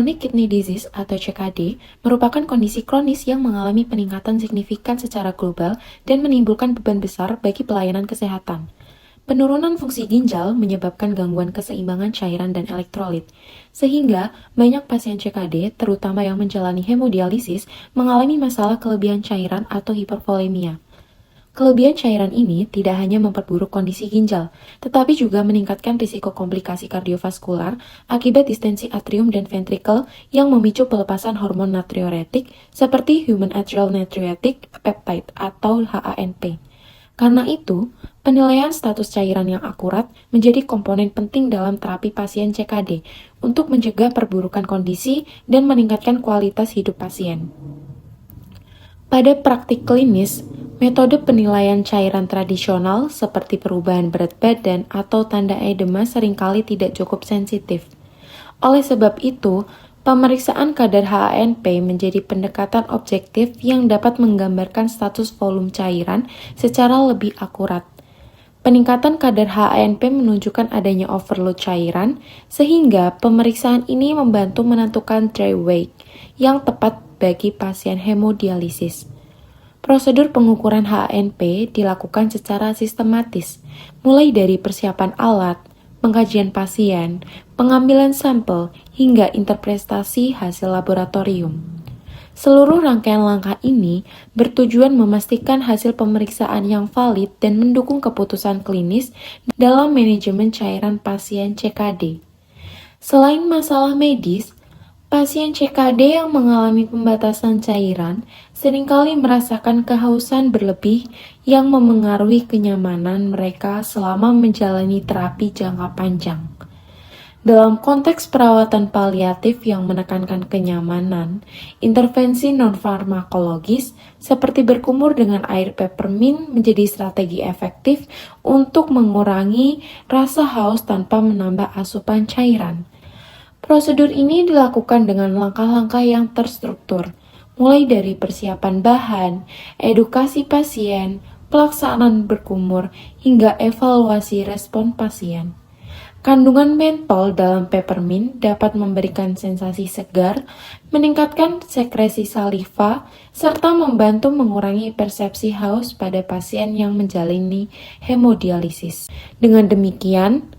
Chronic Kidney Disease atau CKD merupakan kondisi kronis yang mengalami peningkatan signifikan secara global dan menimbulkan beban besar bagi pelayanan kesehatan. Penurunan fungsi ginjal menyebabkan gangguan keseimbangan cairan dan elektrolit, sehingga banyak pasien CKD, terutama yang menjalani hemodialisis, mengalami masalah kelebihan cairan atau hipervolemia. Kelebihan cairan ini tidak hanya memperburuk kondisi ginjal, tetapi juga meningkatkan risiko komplikasi kardiovaskular akibat distensi atrium dan ventrikel yang memicu pelepasan hormon natriuretik seperti human atrial natriuretic peptide atau HANP. Karena itu, penilaian status cairan yang akurat menjadi komponen penting dalam terapi pasien CKD untuk mencegah perburukan kondisi dan meningkatkan kualitas hidup pasien. Pada praktik klinis, metode penilaian cairan tradisional seperti perubahan berat badan atau tanda edema seringkali tidak cukup sensitif. Oleh sebab itu, pemeriksaan kadar HANP menjadi pendekatan objektif yang dapat menggambarkan status volume cairan secara lebih akurat. Peningkatan kadar HANP menunjukkan adanya overload cairan, sehingga pemeriksaan ini membantu menentukan dry weight yang tepat bagi pasien hemodialisis. Prosedur pengukuran HANP dilakukan secara sistematis, mulai dari persiapan alat, pengkajian pasien, pengambilan sampel, hingga interpretasi hasil laboratorium. Seluruh rangkaian langkah ini bertujuan memastikan hasil pemeriksaan yang valid dan mendukung keputusan klinis dalam manajemen cairan pasien CKD. Selain masalah medis, pasien CKD yang mengalami pembatasan cairan seringkali merasakan kehausan berlebih yang memengaruhi kenyamanan mereka selama menjalani terapi jangka panjang. Dalam konteks perawatan paliatif yang menekankan kenyamanan, intervensi non-farmakologis seperti berkumur dengan air peppermint menjadi strategi efektif untuk mengurangi rasa haus tanpa menambah asupan cairan. Prosedur ini dilakukan dengan langkah-langkah yang terstruktur, mulai dari persiapan bahan, edukasi pasien, pelaksanaan berkumur, hingga evaluasi respon pasien. Kandungan mentol dalam peppermint dapat memberikan sensasi segar, meningkatkan sekresi saliva, serta membantu mengurangi persepsi haus pada pasien yang menjalani hemodialisis. Dengan demikian,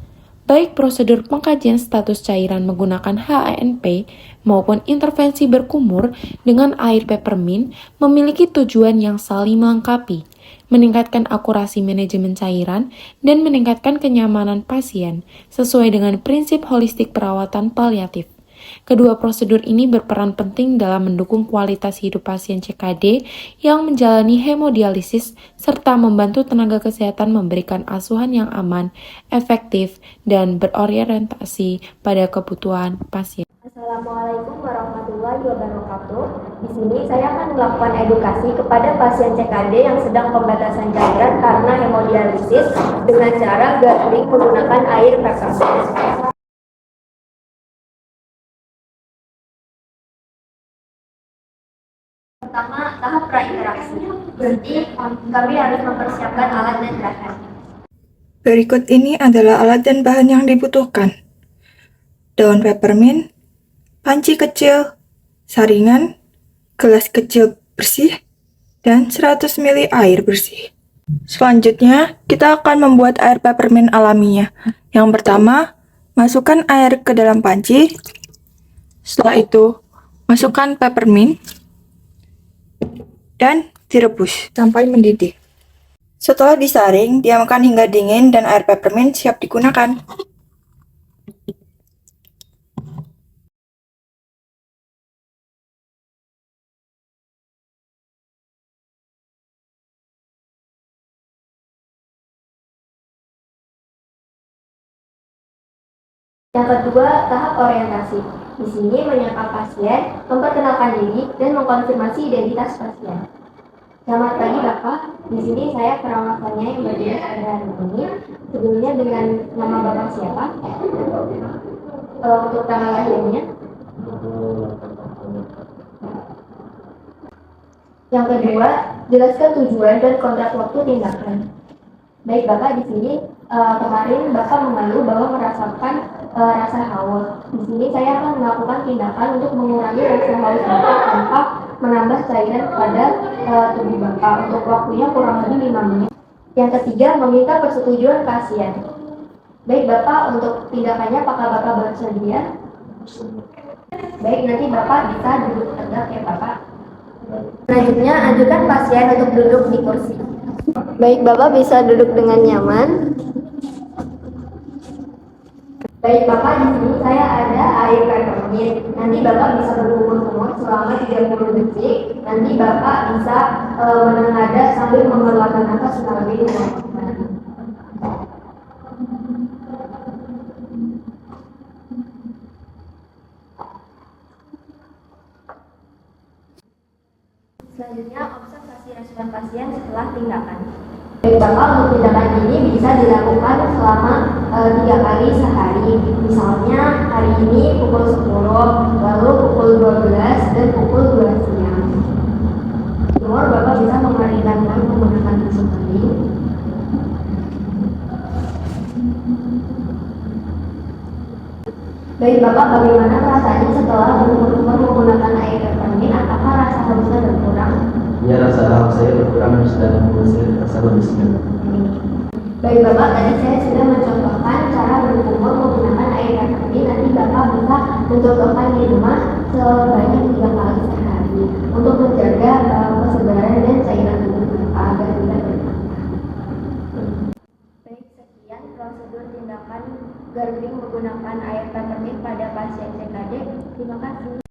baik prosedur pengkajian status cairan menggunakan HANP maupun intervensi berkumur dengan air peppermint memiliki tujuan yang saling melengkapi, meningkatkan akurasi manajemen cairan, dan meningkatkan kenyamanan pasien sesuai dengan prinsip holistik perawatan paliatif. Kedua prosedur ini berperan penting dalam mendukung kualitas hidup pasien CKD yang menjalani hemodialisis serta membantu tenaga kesehatan memberikan asuhan yang aman, efektif, dan berorientasi pada kebutuhan pasien. Assalamualaikum warahmatullahi wabarakatuh. Di sini saya akan melakukan edukasi kepada pasien CKD yang sedang pembatasan cairan karena hemodialisis dengan cara gargling menggunakan air peppermint. Pertama, tahap prainteraksi. Berarti kami harus mempersiapkan alat dan bahan. Berikut ini adalah alat dan bahan yang dibutuhkan. Daun peppermint, panci kecil, saringan, gelas kecil bersih, dan 100 ml air bersih. Selanjutnya, kita akan membuat air peppermint alaminya. Yang pertama, masukkan air ke dalam panci. Setelah itu, masukkan peppermint dan direbus sampai mendidih. Setelah disaring, diamkan hingga dingin dan air peppermint siap digunakan. Yang kedua, tahap orientasi. Di sini menyapa pasien, memperkenalkan diri, dan mengkonfirmasi identitas pasien. Selamat pagi Bapak, di sini saya perawatannya yang bertugas pada hari ini. Sebelumnya dengan nama Bapak siapa? Untuk tanggal lahirnya? Yang kedua, jelaskan tujuan dan kontrak waktu tindakan. Baik Bapak, di sini kemarin Bapak mengeluh bahwa merasakan rasa haus. Di sini saya akan melakukan tindakan untuk mengurangi rasa haus Bapak tanpa menambah cairan pada tubuh Bapak. Untuk waktunya kurang lebih 5 menit. Yang ketiga, meminta persetujuan pasien. Baik Bapak, untuk tindakannya apakah Bapak bersedia? Baik, nanti Bapak bisa duduk tegak ya Bapak. Selanjutnya, ajukan pasien untuk duduk di kursi. Baik, Bapak bisa duduk dengan nyaman. Baik Bapak, di sini saya ada air peppermint. Nanti Bapak bisa berkumur-kumur selama 30 detik. Nanti Bapak bisa menengadah sambil mengeluarkan nafas melalui hidung. Selanjutnya, observasi respon pasien setelah tindakan. Baik Bapak, untuk tindakan ini bisa dilakukan selama 3 kali sehari. Misalnya hari ini pukul 10, lalu pukul 12, dan pukul 2 siang. Nomor Bapak bisa mengalirkan menggunakan tisu kering. Baik Bapak, bagaimana rasanya setelah berkumur-kumur menggunakan air peppermint? Apakah rasa hausnya berkurang? Ya, rasa haus saya berkurang dan saya rasa lebih segar. Baik Bapak, tadi saya sudah mencontohkan cara berkumur menggunakan air peppermint. Nanti Bapak bisa mencontohkan di rumah sebanyak 3 kali sehari untuk menjaga kesegaran dan cairan tubuh Bapak agar tidak bertambah. Baik, sekian prosedur tindakan gargling menggunakan air peppermint pada pasien CKD. Terima kasih.